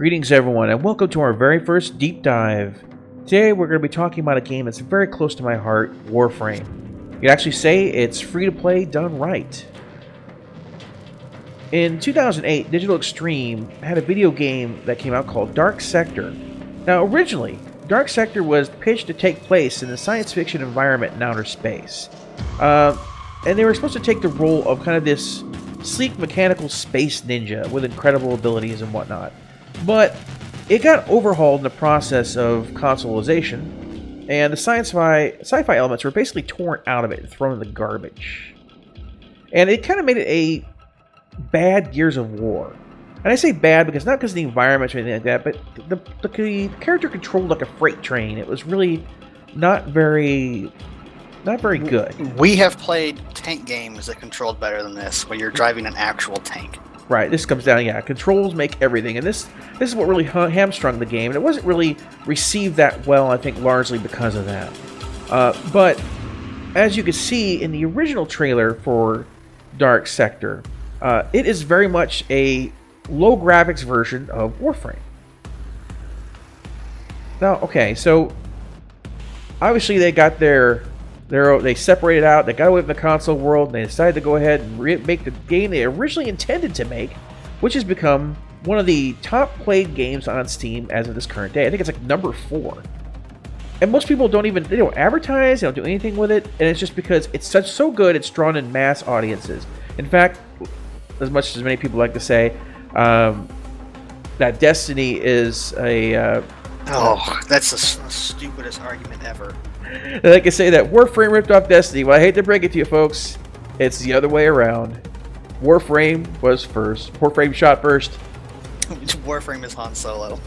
Greetings everyone, and welcome to our very first deep dive. Today we're going to be talking about a game that's very close to my heart, Warframe. You could actually say it's free to play done right. In 2008, Digital Extreme had a video game that came out called Dark Sector. Now originally, Dark Sector was pitched to take place in the science fiction environment in outer space. And they were supposed to take the role of kind of this sleek mechanical space ninja with incredible abilities and whatnot. But it got overhauled in the process of consoleization, and the sci-fi elements were basically torn out of it and thrown in the garbage. And it kind of made it a bad Gears of War. And I say bad because not because of the environment or anything like that, but the character controlled like a freight train. It was really not very good. We have played tank games that controlled better than this, where you're driving an actual tank. Right, this comes down, controls make everything, and this is what really hamstrung the game, and it wasn't really received that well, I think, largely because of that. But, as you can see in the original trailer for Dark Sector, it is very much a low graphics version of Warframe. Now, okay, so, obviously they got they separated out, they got away from the console world, and they decided to go ahead and make the game they originally intended to make, which has become one of the top played games on Steam as of this current day. I think it's like number 4. And most people don't advertise, they don't do anything with it, and it's just because it's so good, it's drawn in mass audiences. In fact, as much as many people like to say, that Destiny is a... that's the stupidest argument ever. They like to say that Warframe ripped off Destiny. Well, I hate to break it to you folks, it's the other way around. Warframe was first. Warframe shot first. Warframe is Han Solo.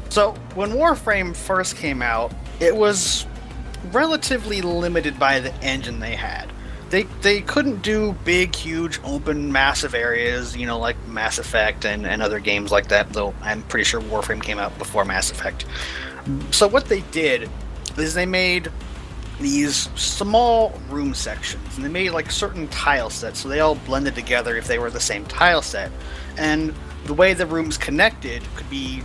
So, when Warframe first came out, it was relatively limited by the engine they had. They couldn't do big, huge, open, massive areas, like Mass Effect and other games like that, though I'm pretty sure Warframe came out before Mass Effect. So what they did is they made these small room sections, and they made like certain tile sets, so they all blended together if they were the same tile set. And the way the rooms connected could be,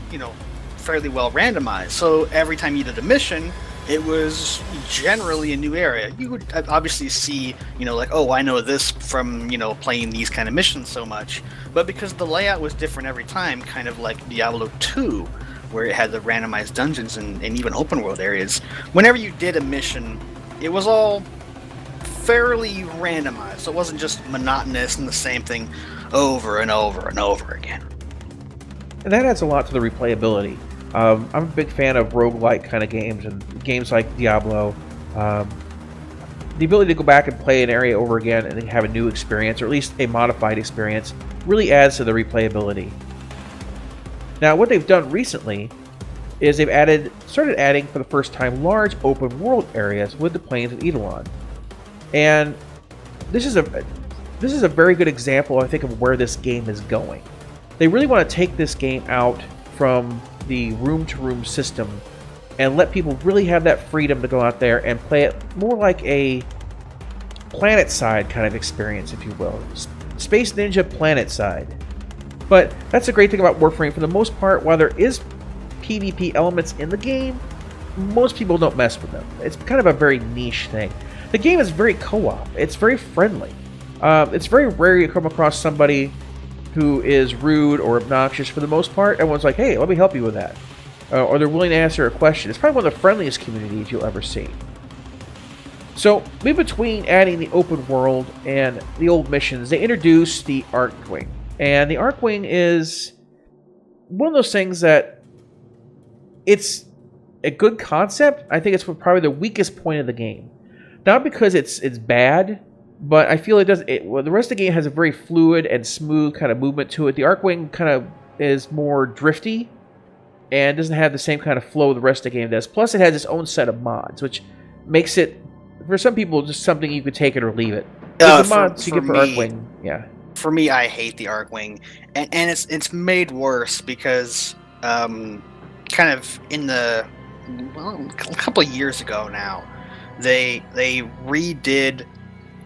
fairly well randomized. So every time you did a mission, it was generally a new area. You would obviously see, oh, I know this from, playing these kind of missions so much. But because the layout was different every time, kind of like Diablo 2, where it had the randomized dungeons and even open world areas, whenever you did a mission, it was all fairly randomized. So it wasn't just monotonous and the same thing over and over and over again. And that adds a lot to the replayability. I'm a big fan of roguelike kind of games, and games like Diablo. The ability to go back and play an area over again and have a new experience, or at least a modified experience, really adds to the replayability. Now, what they've done recently is they've started adding for the first time large open world areas with the plains of Eidolon. And this is a very good example, I think, of where this game is going. They really want to take this game out from the room-to-room system and let people really have that freedom to go out there and play it more like a planet-side kind of experience, if you will. Space Ninja planet-side. But that's the great thing about Warframe. For the most part, while there is PvP elements in the game, most people don't mess with them. It's kind of a very niche thing. The game is very co-op. It's very friendly. It's very rare you come across somebody who is rude or obnoxious. For the most part, everyone's like, hey, let me help you with that. Or they're willing to answer a question. It's probably one of the friendliest communities you'll ever see. So, in between adding the open world and the old missions, they introduced the Archwing. And the Archwing is one of those things that it's a good concept. I think it's probably the weakest point of the game. Not because it's bad, but I feel the rest of the game has a very fluid and smooth kind of movement to it. The Archwing kind of is more drifty and doesn't have the same kind of flow the rest of the game does. Plus, it has its own set of mods, which makes it, for some people, just something you could take it or leave it. The mods you get for Archwing, yeah. For me, I hate the Archwing, and it's made worse because kind of in a couple of years ago now, they redid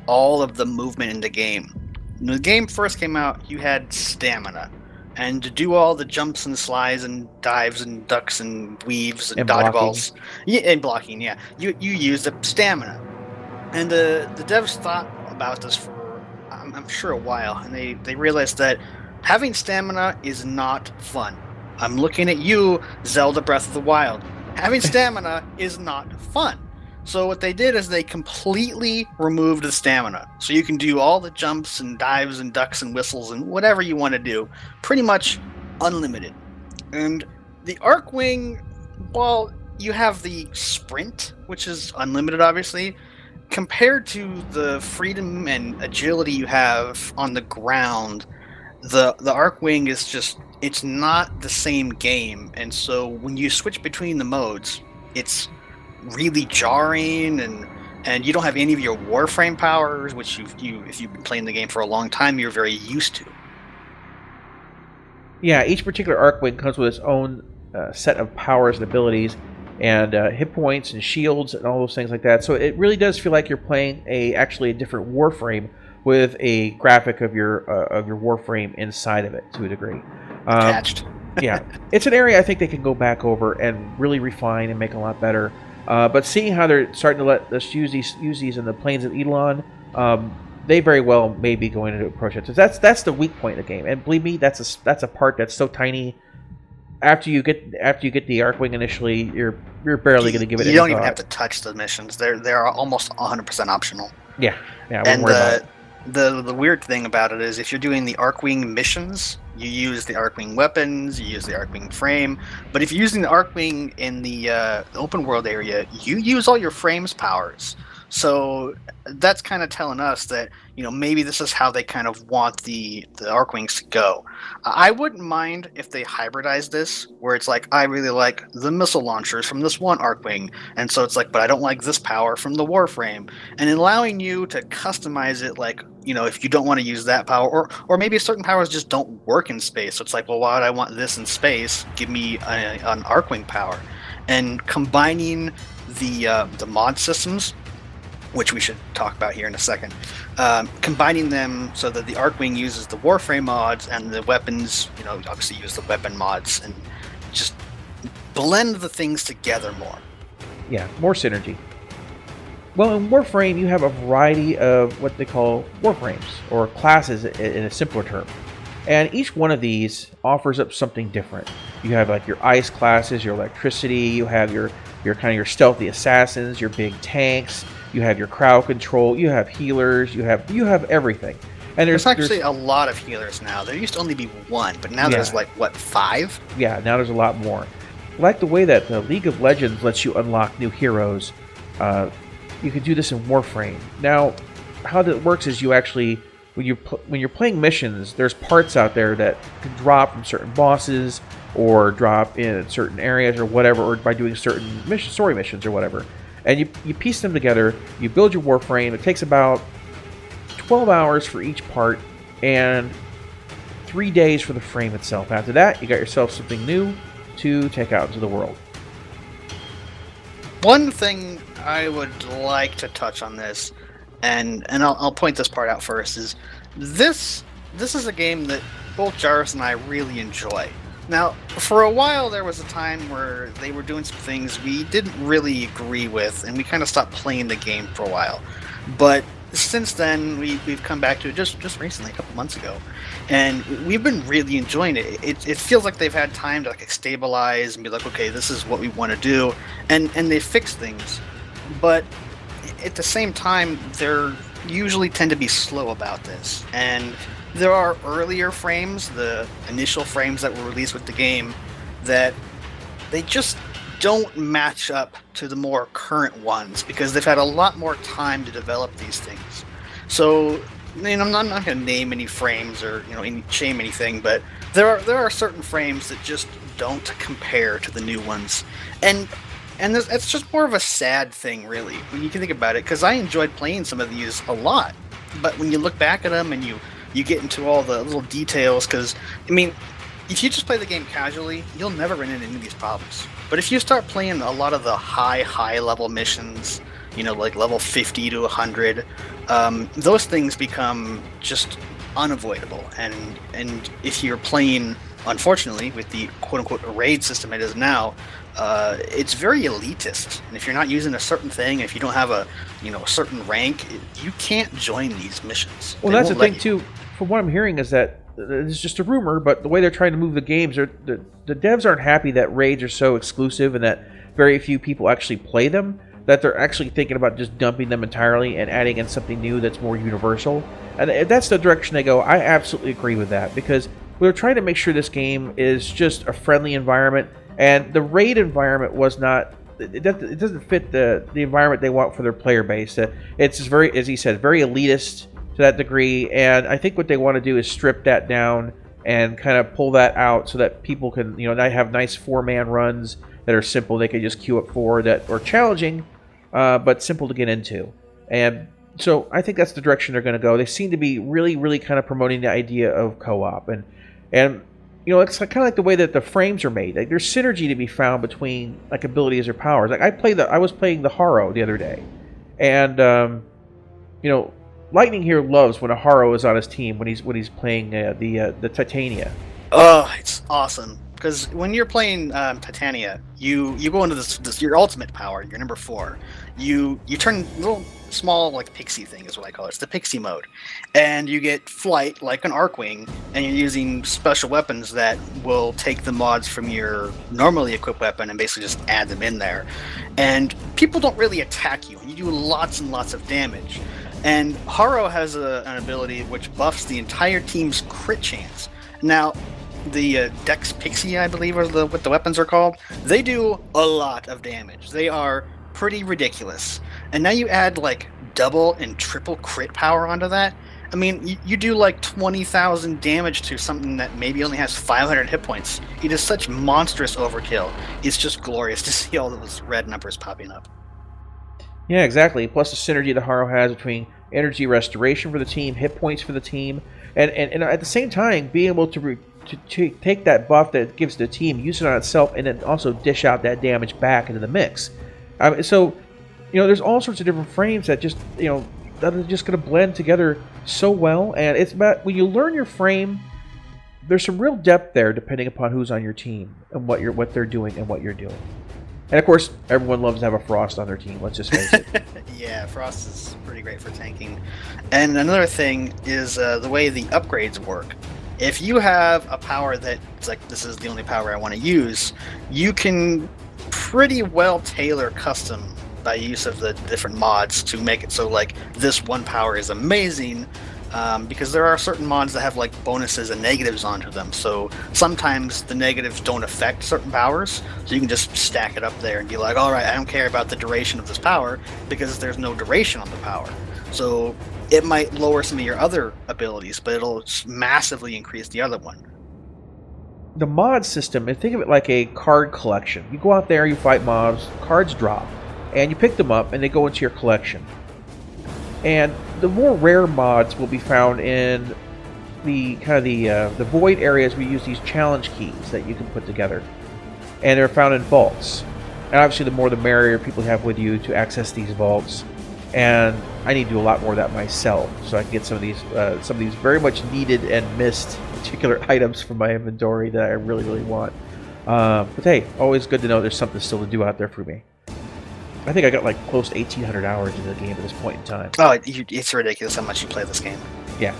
all of the movement in the game. When the game first came out, you had stamina. And to do all the jumps and slides and dives and ducks and weaves and blocking. dodgeballs, and blocking, you use the stamina. And the devs thought about this for, I'm sure, a while, and they realized that having stamina is not fun. I'm looking at you, Zelda Breath of the Wild. Having stamina is not fun. So what they did is they completely removed the stamina. So you can do all the jumps and dives and ducks and whistles and whatever you want to do, pretty much unlimited. And the Arcwing, well, you have the sprint, which is unlimited, obviously. Compared to the freedom and agility you have on the ground, the Arcwing is just, it's not the same game. And so when you switch between the modes, it's really jarring, and you don't have any of your Warframe powers, which if you've been playing the game for a long time, you're very used to. Yeah, each particular Arcwing comes with its own set of powers and abilities, and hit points and shields and all those things like that. So it really does feel like you're playing actually a different Warframe with a graphic of your Warframe inside of it to a degree. Attached. Yeah, it's an area I think they can go back over and really refine and make a lot better. But seeing how they're starting to let us use these in the Plains of Eidolon, they very well may be going to approach it. So that's the weak point of the game, and believe me, that's a part that's so tiny. After you get the Arcwing initially, you're barely going to give it. You any don't even thought. have to touch the missions; they're almost 100% optional. Yeah. And the weird thing about it is, if you're doing the Arcwing missions, you use the Arcwing weapons, you use the Arcwing frame. But if you're using the Arcwing in the open world area, you use all your frame's powers. So that's kind of telling us that, maybe this is how they kind of want the Arcwings to go. I wouldn't mind if they hybridize this, where it's like, I really like the missile launchers from this one Arcwing, and so it's like, but I don't like this power from the Warframe. And allowing you to customize it, like, if you don't want to use that power, or maybe certain powers just don't work in space. So it's like, well, why would I want this in space? Give me an Arcwing power. And combining the mod systems, which we should talk about here in a second, combining them so that the Arcwing uses the Warframe mods and the weapons, obviously use the weapon mods, and just blend the things together more. Yeah, more synergy. Well, in Warframe, you have a variety of what they call Warframes, or classes in a simpler term. And each one of these offers up something different. You have like your ice classes, your electricity, you have your stealthy assassins, your big tanks, you have your crowd control, you have healers, you have everything. And there's actually a lot of healers now. There used to only be one, but now there's 5? Yeah, now there's a lot more. I like the way that the League of Legends lets you unlock new heroes. You can do this in Warframe. Now, how that works is you actually, when you're playing missions, there's parts out there that can drop from certain bosses, or drop in certain areas, or whatever, or by doing certain story missions or whatever. And you piece them together, you build your Warframe. It takes about 12 hours for each part, and 3 days for the frame itself. After that, you got yourself something new to take out into the world. One thing I would like to touch on this, and I'll point this part out first, is this is a game that both Jarvis and I really enjoy. Now, for a while, there was a time where they were doing some things we didn't really agree with, and we kind of stopped playing the game for a while. But since then, we've come back to it just recently, a couple months ago, and we've been really enjoying it. It feels like they've had time to like stabilize and be like, okay, this is what we want to do, and they fix things. But at the same time, they're usually tend to be slow about this, and there are earlier frames, the initial frames that were released with the game, that they just don't match up to the more current ones, because they've had a lot more time to develop these things. So, I'm not going to name any frames or shame anything, but there are certain frames that just don't compare to the new ones, and it's just more of a sad thing, really, when you can think about it, because I enjoyed playing some of these a lot, but when you look back at them and you get into all the little details, because, if you just play the game casually, you'll never run into any of these problems. But if you start playing a lot of the high level missions, like level 50 to 100, those things become just unavoidable. And if you're playing, unfortunately, with the quote-unquote raid system it is now, it's very elitist. And if you're not using a certain thing, if you don't have a certain rank, you can't join these missions. Well, that's the thing too. From what I'm hearing is that it's just a rumor, but the way they're trying to move the games, the devs aren't happy that raids are so exclusive and that very few people actually play them, that they're actually thinking about just dumping them entirely and adding in something new that's more universal. And if that's the direction they go, I absolutely agree with that, because we're trying to make sure this game is just a friendly environment, and the raid environment was not... It doesn't fit the environment they want for their player base. It's just very, as he said, very elitist to that degree, and I think what they want to do is strip that down and kind of pull that out so that people can, not have nice 4-man runs that are simple, they can just queue up for, that are challenging, but simple to get into. And so I think that's the direction they're going to go. They seem to be really, really kind of promoting the idea of co-op, and it's kind of like the way that the frames are made. Like, there's synergy to be found between like abilities or powers. Like I was playing the Haro the other day, and Lightning here loves when a Haro is on his team when he's playing the Titania. Oh, it's awesome. Because when you're playing Titania, you go into this your ultimate power, your number 4. You turn little small like pixie thing is what I call it. It's the Pixie Mode, and you get flight like an Arcwing, and you're using special weapons that will take the mods from your normally equipped weapon and basically just add them in there. And people don't really attack you, and you do lots and lots of damage. And Haro has an ability which buffs the entire team's crit chance. Now, the Dex Pixie, I believe, are what the weapons are called. They do a lot of damage. They are pretty ridiculous. And now you add like double and triple crit power onto that. I mean, you do like 20,000 damage to something that maybe only has 500 hit points. It is such monstrous overkill. It's just glorious to see all those red numbers popping up. Yeah, exactly. Plus the synergy the Haro has between energy restoration for the team, hit points for the team, and at the same time being able to take that buff that it gives the team, use it on itself, and then also dish out that damage back into the mix. So there's all sorts of different frames that just that are just going to blend together so well. And it's about when you learn your frame, there's some real depth there depending upon who's on your team and what they're doing and what you're doing. And of course, everyone loves to have a Frost on their team. Let's just face it. Yeah, Frost is pretty great for tanking. And another thing is the way the upgrades work. If you have a power that's like, this is the only power I want to use, you can pretty well tailor custom by use of the different mods to make it so like this one power is amazing. Because there are certain mods that have like bonuses and negatives onto them, so sometimes the negatives don't affect certain powers, so you can just stack it up there and be like, alright, I don't care about the duration of this power because there's no duration on the power. So it might lower some of your other abilities, but it'll massively increase the other one. The mod system, and think of it like a card collection. You go out there, you fight mobs, cards drop, and you pick them up and they go into your collection. And the more rare mods will be found in the the void areas where you use these challenge keys that you can put together, and they're found in vaults. And obviously, the more the merrier people have with you to access these vaults. And I need to do a lot more of that myself, so I can get some of these very much needed and missed particular items from my inventory that I really, really want. But hey, always good to know there's something still to do out there for me. I think I got like close to 1,800 hours into the game at this point in time. Oh, it's ridiculous how much you play this game. Yeah.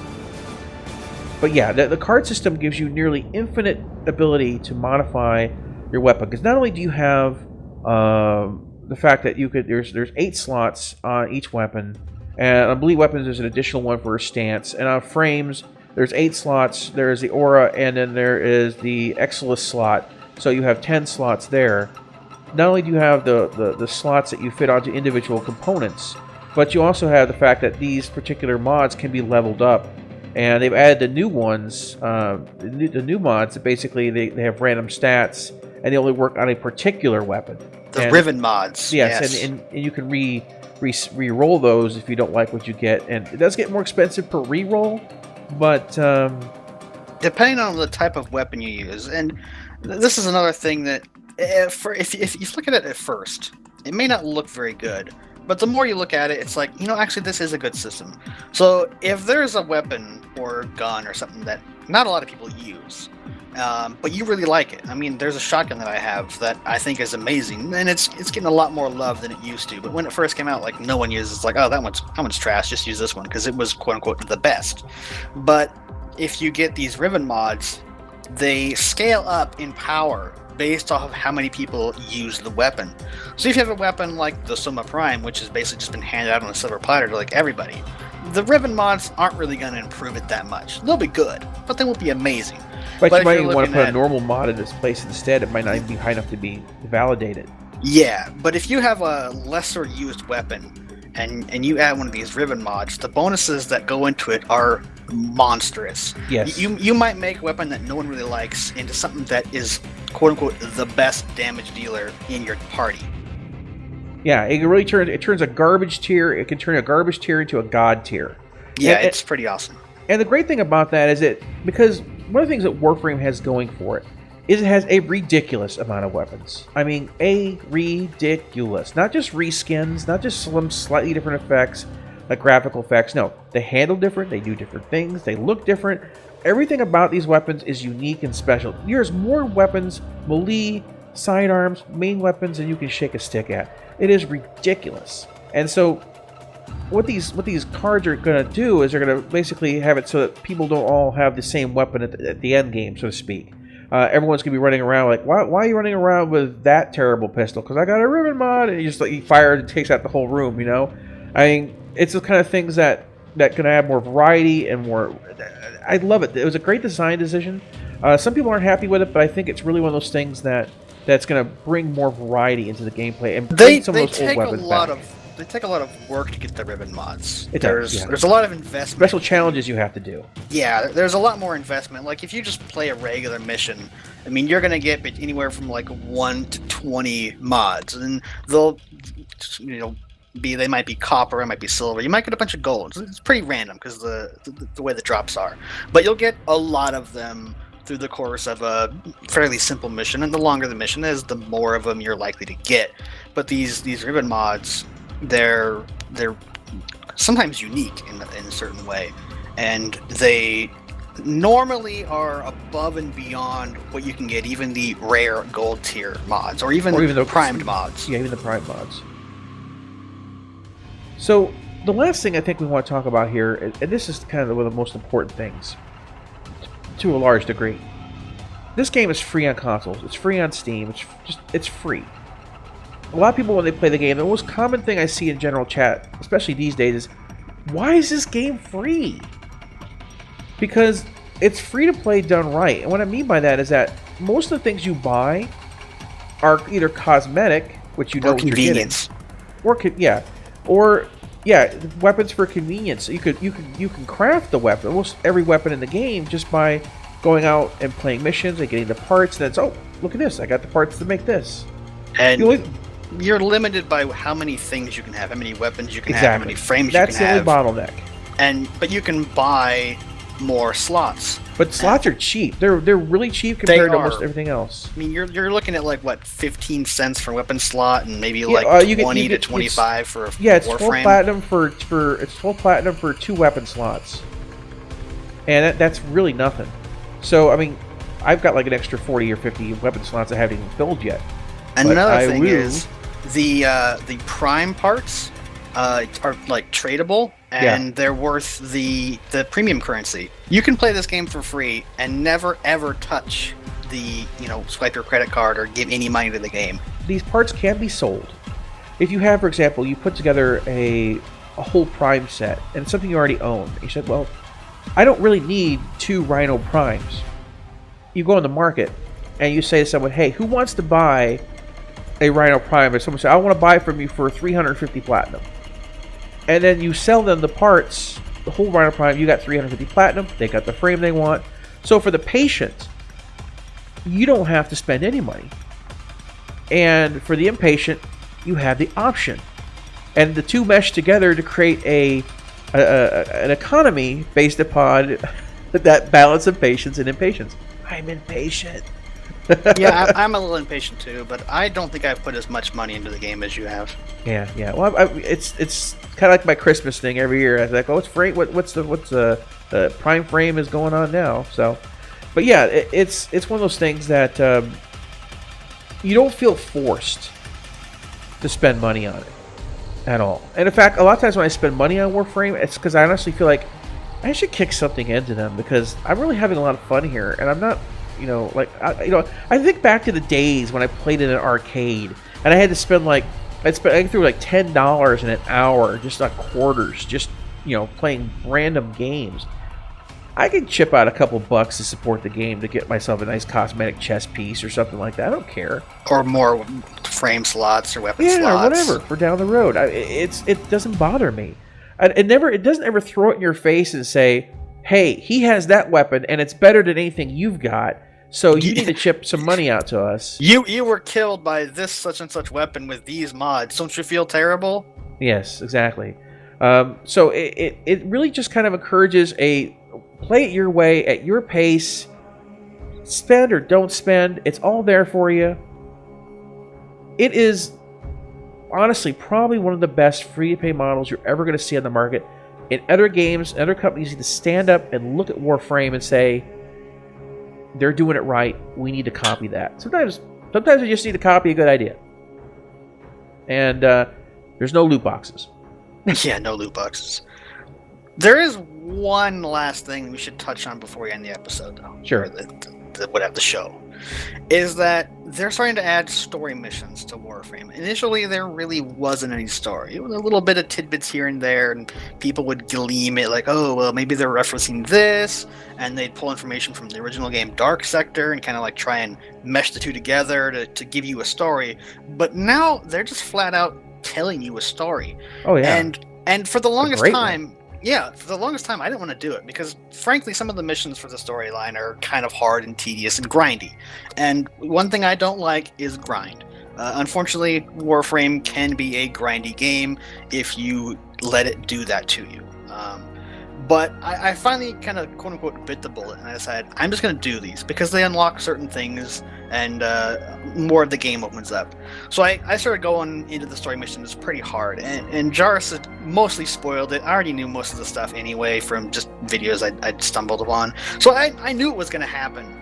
But yeah, the card system gives you nearly infinite ability to modify your weapon. Because not only do you have the fact that there's 8 slots on each weapon, and on Bleed Weapons there's an additional one for a stance, and on frames there's 8 slots, there's the aura, and then there is the Exilus slot, so you have 10 slots there. Not only do you have the slots that you fit onto individual components, but you also have the fact that these particular mods can be leveled up. And they've added the new ones, the new mods that basically they have random stats, and they only work on a particular weapon. The Riven mods. Yes. And you can re-roll those if you don't like what you get. And it does get more expensive per re-roll, but... depending on the type of weapon you use. And this is another thing that... If you look at it at first, it may not look very good, but the more you look at it, it's like, actually this is a good system. So if there's a weapon or gun or something that not a lot of people use. But you really like it. I mean, there's a shotgun that I have that I think is amazing, and it's getting a lot more love than it used to. But when it first came out, like no one uses. It's like, oh, that one's trash. Just use this one because it was quote unquote the best. But if you get these Riven mods, they scale up in power based off of how many people use the weapon. So if you have a weapon like the Soma Prime, which has basically just been handed out on a silver platter to like everybody, the Riven mods aren't really going to improve it that much. They'll be good, but they won't be amazing. But you might even want to put a normal mod in its place instead. It might not even be high enough to be validated. Yeah, but if you have a lesser used weapon and you add one of these Riven mods, the bonuses that go into it are monstrous. Yes. You might make a weapon that no one really likes into something that is quote unquote the best damage dealer in your party. Yeah, it can really turns a garbage tier. It can turn a garbage tier into a god tier. Yeah, it's pretty awesome. And the great thing about that is because one of the things that Warframe has going for it is it has a ridiculous amount of weapons. I mean, a ridiculous. Not just reskins, not just some slightly different effects, like graphical effects. No, they handle different, they do different things, they look different. Everything about these weapons is unique and special. There's more weapons, melee, sidearms, main weapons than you can shake a stick at. It is ridiculous. And so what these cards are going to do is they're going to basically have it so that people don't all have the same weapon at the end game, so to speak. Everyone's going to be running around like, why are you running around with that terrible pistol? Because I got a Riven mod, and you fire it and takes out the whole room, you know? I mean, it's the kind of things that can add more variety and more... I love it. It was a great design decision. Some people aren't happy with it, but I think it's really one of those things that's going to bring more variety into the gameplay and bring some of those old weapons back. They take a lot of work to get the Riven mods. There's a lot of investment. Special challenges you have to do. Yeah, there's a lot more investment. Like if you just play a regular mission, I mean, you're gonna get anywhere from like 1 to 20 mods, and they'll, they might be copper, it might be silver. You might get a bunch of gold. It's pretty random because the way the drops are, but you'll get a lot of them through the course of a fairly simple mission. And the longer the mission is, the more of them you're likely to get. But these Riven mods, they're sometimes unique in a certain way, and they normally are above and beyond what you can get even the rare gold tier mods or even the primed mods. Yeah, even the primed mods. So the last thing I think we want to talk about here, and this is kind of one of the most important things to a large degree. This game is free on consoles. It's free on Steam. It's free. A lot of people, when they play the game, the most common thing I see in general chat, especially these days, is why is this game free? Because it's free to play done right. And what I mean by that is that most of the things you buy are either cosmetic, which you know what you're getting, or weapons for convenience. You can craft the weapon, almost every weapon in the game, just by going out and playing missions and getting the parts. And then look at this, I got the parts to make this. And you're limited by how many things you can have, how many weapons you can have, how many frames you can have. That's the only bottleneck. But you can buy more slots. But slots are cheap. They're really cheap compared to almost everything else. I mean, you're looking at like what, 15 cents for a weapon slot, and maybe 20 to 25 for a it's Warframe. 12 platinum it's 12 platinum for 2 weapon slots, and that's really nothing. So I mean, I've got like an extra 40 or 50 weapon slots I haven't even filled yet. And another thing is the prime parts are like tradable. And they're worth the premium currency. You can play this game for free and never ever touch the swipe your credit card or give any money to the game. These parts can be sold. If you have, for example, you put together a whole Prime set and something you already own. You said, well, I don't really need 2 Rhino Primes. You go on the market and you say to someone, hey, who wants to buy a Rhino Prime? And someone says, I want to buy from you for 350 platinum. And then you sell them the parts, the whole Rhino Prime, you got 350 platinum, they got the frame they want. So for the patient, you don't have to spend any money. And for the impatient, you have the option. And the two mesh together to create an economy based upon that balance of patience and impatience. I'm impatient. Yeah, I'm a little impatient too, but I don't think I've put as much money into the game as you have. Yeah. Well, it's kind of like my Christmas thing every year. I was like, oh, it's free. What's the Prime Frame is going on now. So, but yeah, it's one of those things that you don't feel forced to spend money on it at all. And in fact, a lot of times when I spend money on Warframe, it's because I honestly feel like I should kick something into them because I'm really having a lot of fun here, and I'm not, I think back to the days when I played in an arcade and I had to spend I threw like $10 in an hour just on quarters, just playing random games. I can chip out a couple bucks to support the game to get myself a nice cosmetic chest piece or something like that. I don't care. Or more frame slots or weapon slots. Yeah, or whatever for down the road. It doesn't bother me. It doesn't ever throw it in your face and say, "Hey, he has that weapon and it's better than anything you've got. So you need to chip some money out to us." You were killed by this such and such weapon with these mods. Don't you feel terrible? Yes, exactly. So it really just kind of encourages a play it your way at your pace. Spend or don't spend, it's all there for you. It is honestly probably one of the best free-to-play models you're ever going to see on the market. In other games, other companies need to stand up and look at Warframe and say, they're doing it right, we need to copy that. Sometimes we just need to copy a good idea. And there's no loot boxes. Yeah, no loot boxes. There is one last thing we should touch on before we end the episode, though. Sure. The show. Is that they're starting to add story missions to Warframe. Initially, there really wasn't any story. It was a little bit of tidbits here and there, and people would gleam it like, oh, well, maybe they're referencing this, and they'd pull information from the original game Dark Sector and kind of like try and mesh the two together to give you a story. But now they're just flat out telling you a story. Oh, yeah. And for the longest time... one. Yeah, for the longest time, I didn't want to do it because, frankly, some of the missions for the storyline are kind of hard and tedious and grindy. And one thing I don't like is grind. Unfortunately, Warframe can be a grindy game if you let it do that to you. But I finally kind of, quote-unquote, bit the bullet, and I decided, I'm just going to do these because they unlock certain things and more of the game opens up. So I started going into the story missions pretty hard, and Jarvis had mostly spoiled it. I already knew most of the stuff anyway from just videos I'd stumbled upon. So I knew it was going to happen.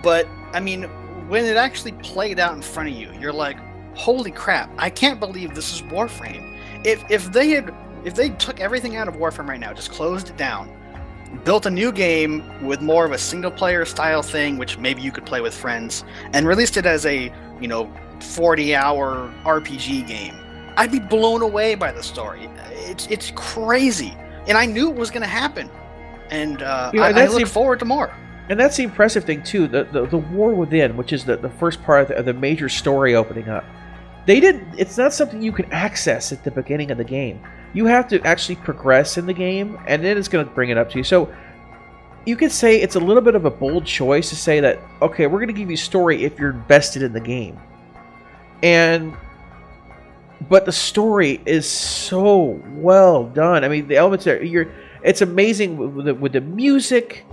But, I mean, when it actually played out in front of you, you're like, holy crap, I can't believe this is Warframe. If they took everything out of Warframe right now, just closed it down, built a new game with more of a single-player style thing, which maybe you could play with friends, and released it as a, 40-hour RPG game, I'd be blown away by the story. It's crazy. And I knew it was going to happen. And I look forward to more. And that's the impressive thing, too. The War Within, which is the first part of the major story opening up. It's not something you can access at the beginning of the game. You have to actually progress in the game, and then it's going to bring it up to you. So you could say it's a little bit of a bold choice to say that, okay, we're going to give you story if you're invested in the game. But the story is so well done. I mean, the elements it's amazing with the music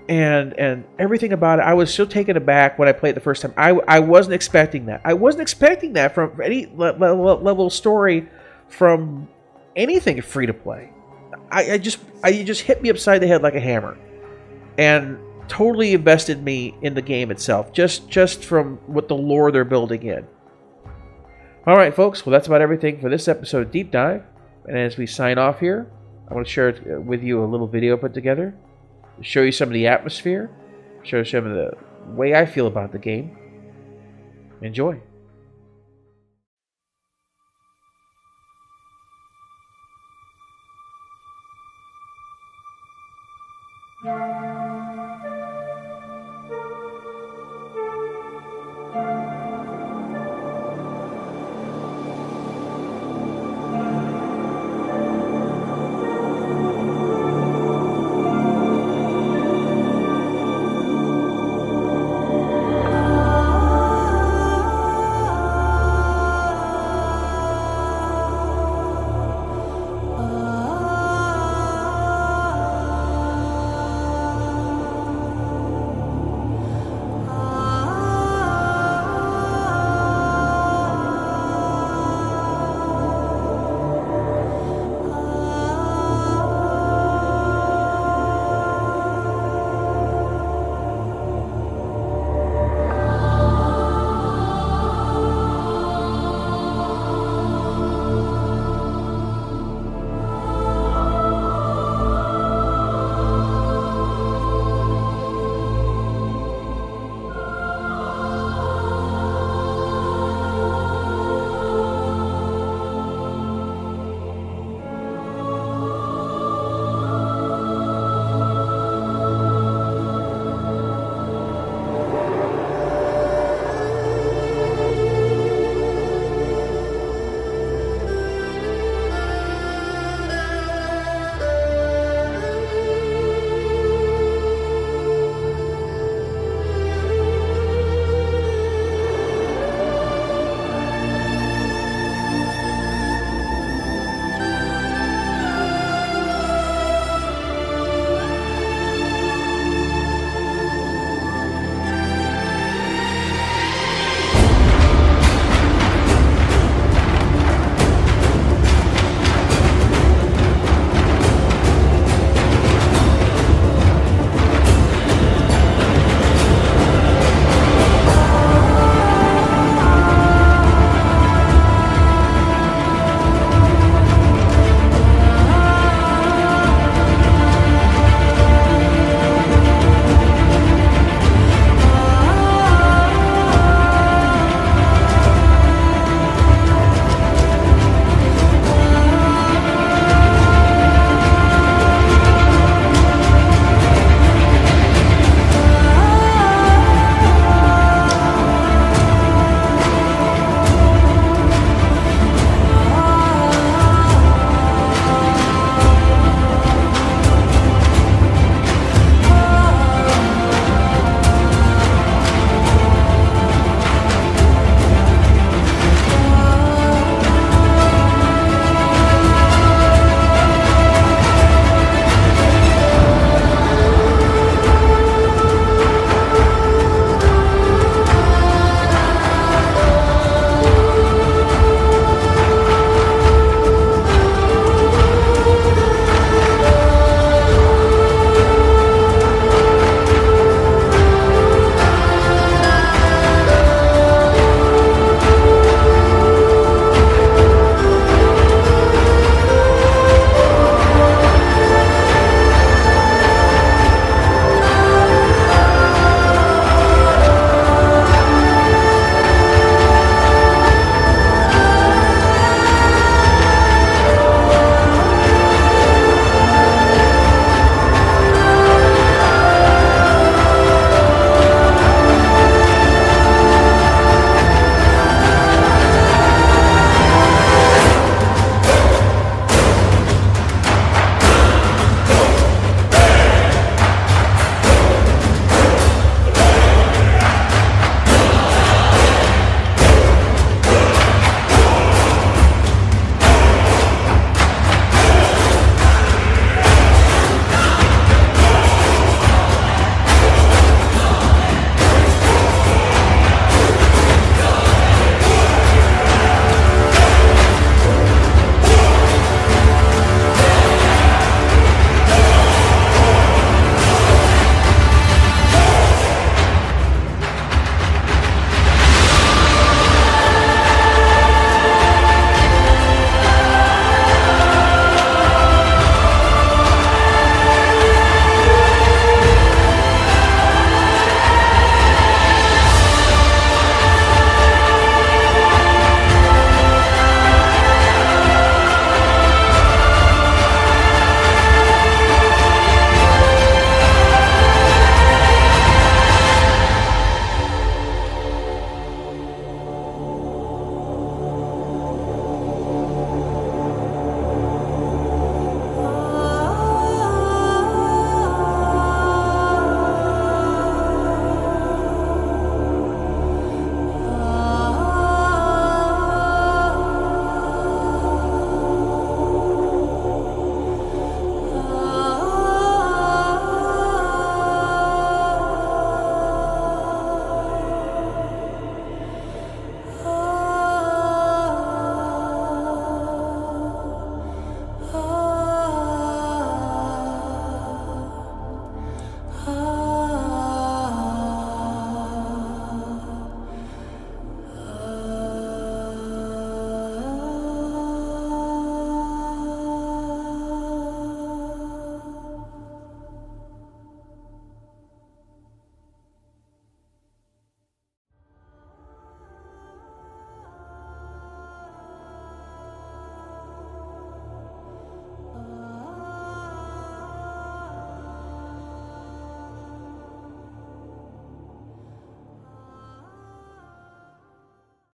and everything about it. I was so taken aback when I played it the first time. I wasn't expecting that. I wasn't expecting that from any level of story from anything free to play. I just hit me upside the head like a hammer, and totally invested me in the game itself. Just from what the lore they're building in. All right, folks. Well, that's about everything for this episode of Deep Dive. And as we sign off here, I want to share with you a little video I put together to show you some of the atmosphere, show you some of the way I feel about the game. Enjoy.